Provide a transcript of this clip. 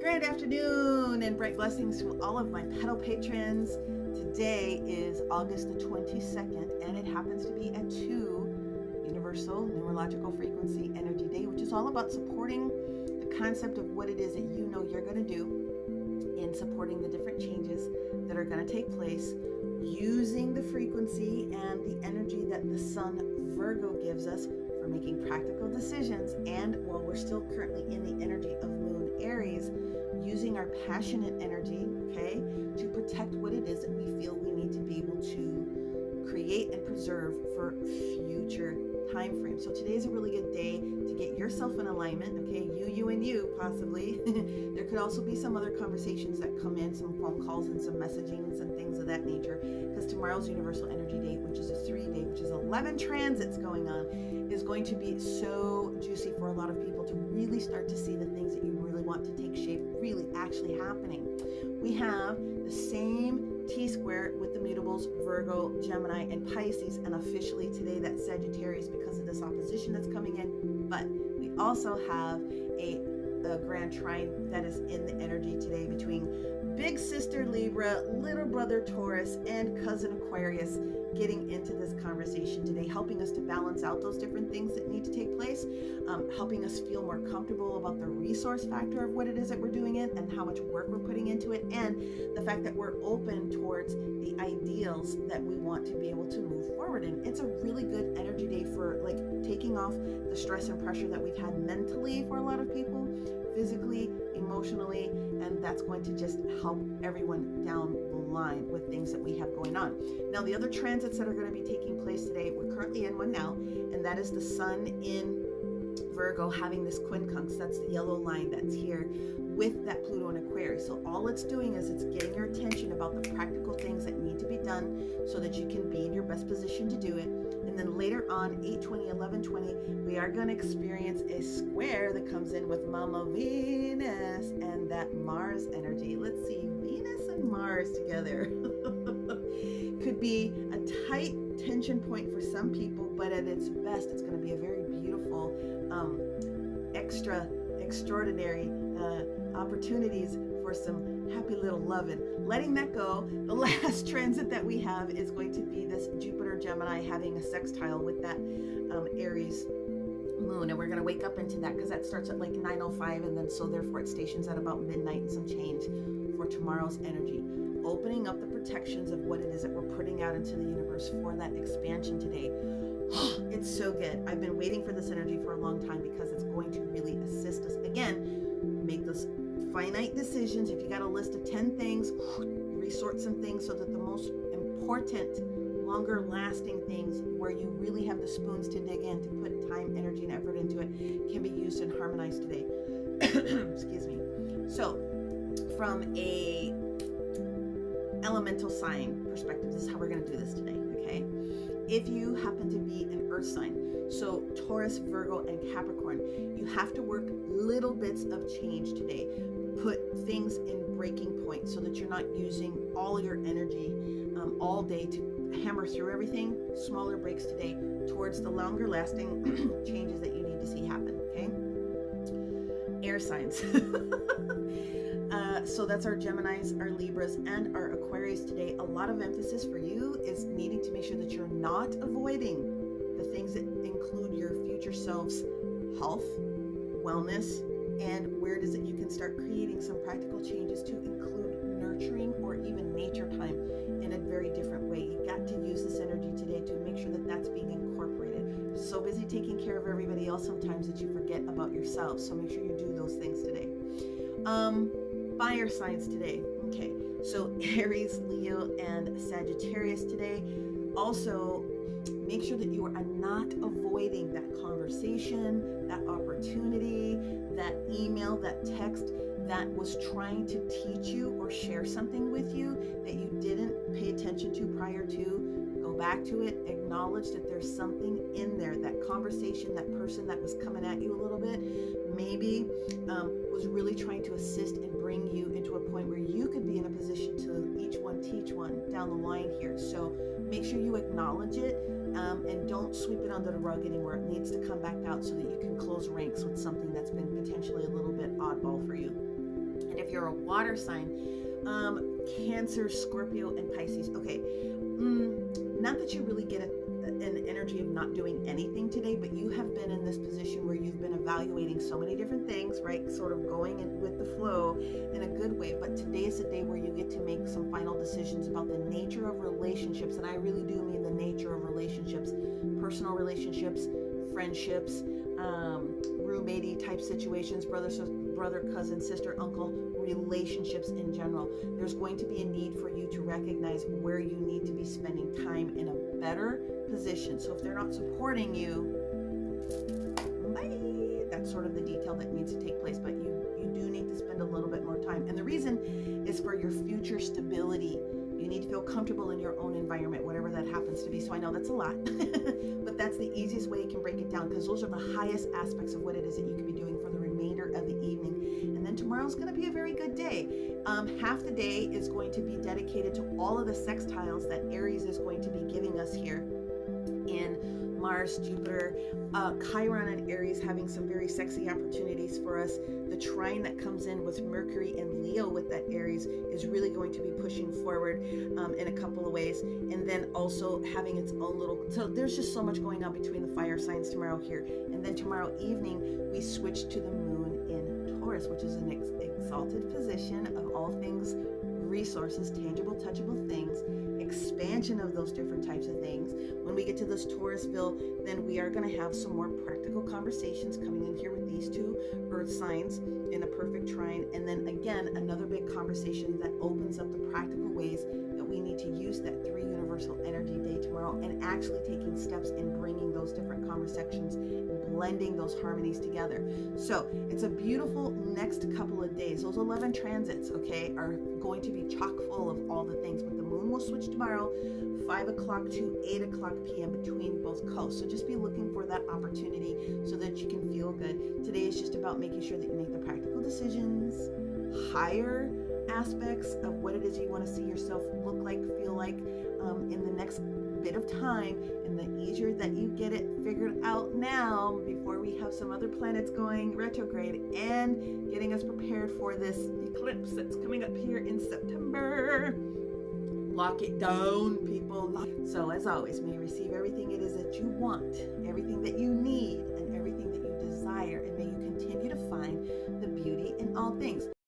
Grand afternoon and bright blessings to all of my pedal patrons. Today is August the 22nd, and it happens to be a 2 Universal Neurological Frequency Energy Day, which is all about supporting the concept of what it is that you know you're going to do in supporting the different changes that are going to take place using the frequency and the energy that the Sun Virgo gives us for making practical decisions. And while we're still currently in the energy of Moon Aries, using our passionate energy, okay, to protect what it is that we feel we need to be able to create and preserve for future time frames. So today is a really good day to get yourself in alignment, okay, you and you possibly. There could also be some other conversations that come in, some phone calls and some messagings and things of that nature, because tomorrow's Universal Energy Day, which is a 3-day, which is 11 transits going on, is going to be so juicy for a lot of people to really start to see the things that you really want to take shape really actually happening. We have the same T-square with the mutables Virgo, Gemini, and Pisces, and officially today that's Sagittarius because of this opposition that's coming in. But we also have a grand trine that is in the energy today between big sister Libra, little brother Taurus, and cousin Aquarius, getting into this conversation today, helping us to balance out those different things that need to take place, helping us feel more comfortable about the resource factor of what it is that we're doing it and how much work we're putting into it, and the fact that we're open towards the ideals that we want to be able to move forward in. It's a really good energy day for like taking off the stress and pressure that we've had mentally for a lot of people, physically, emotionally, and that's going to just help everyone down the line with things that we have going on. Now, the other transits that are going to be taking place today, we're currently in one now, and that is the Sun in Virgo having this quincunx, that's the yellow line that's here, with that Pluto in Aquarius. So all it's doing is it's getting your attention about the practical things that need to be done so that you can be in your best position to do it. And then later on, 8:20, 11:20, we are going to experience a square that comes in with Mama Venus and that Mars energy. Let's see, Venus and Mars together. Could be a tight tension point for some people, but at its best, it's going to be a very beautiful, extraordinary opportunities for some happy little loving. Letting that go, the last transit that we have is going to be this Jupiter Gemini having a sextile with that Aries moon, and we're going to wake up into that because that starts at like 9:05, and then so therefore it stations at about midnight and some change for tomorrow's energy, opening up the protections of what it is that we're putting out into the universe for that expansion today. It's so good. I've been waiting for this energy for a long time because it's going to really assist us again make those finite decisions. If you got a list of 10 things, resort some things so that the most important, longer lasting things where you really have the spoons to dig in, to put time, energy, and effort into it, can be used and harmonized today. Excuse me. So from a elemental sign perspective, this is how we're going to do this today, okay? If you happen to be an earth sign, so Taurus, Virgo, and Capricorn, you have to work little bits of change today. Put things in breaking points so that you're not using all your energy all day to hammer through everything. Smaller breaks today towards the longer lasting changes that you need to see happen, okay? Air signs. So that's our Geminis, our Libras, and our Aquarius today. A lot of emphasis for you is needing to make sure that you're not avoiding the things that include your future self's health, wellness, and where it is that you can start creating some practical changes to include nurturing or even nature time in a very different way. You got to use this energy today to make sure that that's being incorporated. You're so busy taking care of everybody else sometimes that you forget about yourself. So make sure you do those things today. Fire signs today. Okay, so Aries, Leo, and Sagittarius today. Also, make sure that you are not avoiding that conversation, that opportunity, that email, that text that was trying to teach you or share something with you that you didn't pay attention to prior to. Go back to it, acknowledge that there's something in there. That conversation, that person that was coming at you a little bit, maybe was really trying to assist and bring you into a point where you could be in a position to each one teach one down the line here. So make sure you acknowledge it and don't sweep it under the rug anymore. It needs to come back out so that you can close ranks with something that's been potentially a little bit oddball for you. And if you're a water sign, Cancer, Scorpio, and Pisces. Okay, not that you really get an energy of not doing anything today, but you have been in this position where you've been evaluating so many different things, right? Sort of going in with the flow in a good way. But today is the day where you get to make some final decisions about the nature of relationships. And I really do mean the nature of relationships, personal relationships, friendships, roommate type situations, brother, cousin, sister, uncle, relationships in general. There's going to be a need for you to recognize where you need to be spending time in a better position. So if they're not supporting you, bye. That's sort of the detail that needs to take place, but you do need to spend a little bit more time. And the reason is for your future stability. You need to feel comfortable in your own environment, whatever that happens to be. So I know that's a lot, but that's the easiest way you can break it down, because those are the highest aspects of what it is that you can be doing for the remainder of the evening. And then tomorrow's going to be a very good day. Half the day is going to be dedicated to all of the sextiles that Aries is going to be giving us here in Mars, Jupiter, Chiron and Aries having some very sexy opportunities for us. The trine that comes in with Mercury and Leo with that Aries is really going to be pushing forward in a couple of ways. And then also having its own little, so there's just so much going on between the fire signs tomorrow here. And then tomorrow evening, we switch to the moon in Taurus, which is an exalted position of all things resources, tangible, touchable things, expansion of those different types of things. When we get to this Taurusville, then we are going to have some more practical conversations coming in here with these two earth signs in a perfect trine. And then again, another big conversation that opens up the practical ways that we need to use that 3 universal energy day tomorrow, and actually taking steps in bringing those different conversations and blending those harmonies together. So it's a beautiful next couple of days. Those 11 transits, okay, are going to be chock full of all the things, but the moon will switch tomorrow 5 o'clock to 8 o'clock p.m. between both coasts. So just be looking for that opportunity so that you can feel good. Today is just about making sure that you make the practical decisions, higher aspects of what it is you want to see yourself look like, feel like in the next bit of time. And the easier that you get it figured out now, before we have some other planets going retrograde and getting us prepared for this eclipse that's coming up here in September. Lock it down, people. So as always, may you receive everything it is that you want, everything that you need, and everything that you desire, and may you continue to find the beauty in all things.